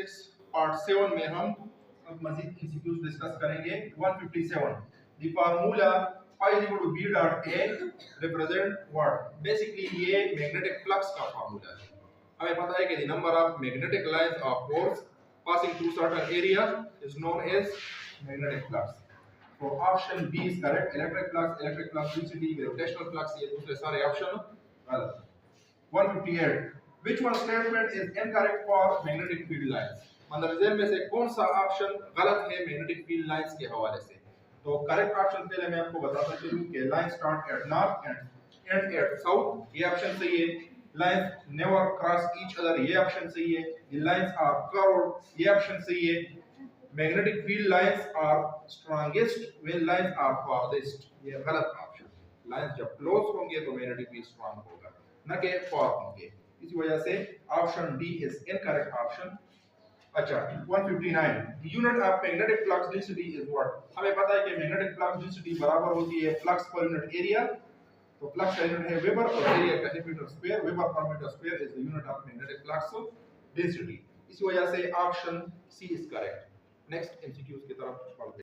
6 part 7 में हम अब मजीद एमसीक्यूज डिस्कस करेंगे। 157 the formula phi is equal to b dot a represent what? Basically ये मैग्नेटिक फ्लक्स का फार्मूला है। हमें पता है कि the number of magnetic lines of force passing through certain area is known as magnetic flux. So option B is correct. Electric flux density, gravitational flux, ये दूसरे सारे ऑप्शन गलत। 158 which one statement is incorrect for magnetic field lines? मंदरजेल में से कौन सा option गलत है मैग्नेटिक फील्ड लाइंस के हवाले से? तो करेक्ट ऑप्शन पहले मैं आपको बताता चलूं कि line start at north end and at south, ये ऑप्शन सही है। Lines never cross each other, ये ऑप्शन सही है। द लाइंस आर कर्व्ड, ये ऑप्शन सही है। Magnetic field lines are strongest when lines are farthest, ये गलत ऑप्शन। लाइंस जब क्लोज होंगे तो मैग्नेटिक फील्ड स्ट्रांग होगा, न कि फार होंगे। इसी वजह से option D is incorrect option. अच्छा 159 the unit of magnetic flux density is what? हमें पता है कि मैग्नेटिक फ्लक्स डेंसिटी बराबर होती है फ्लक्स पर यूनिट एरिया। तो फ्लक्स का यूनिट है वेबर और एरिया का है मीटर स्क्वायर। वेबर पर metre square is the unit of magnetic flux density. इसी वजह से option C is correct. Next MCQs की तरफ बढ़ते हैं।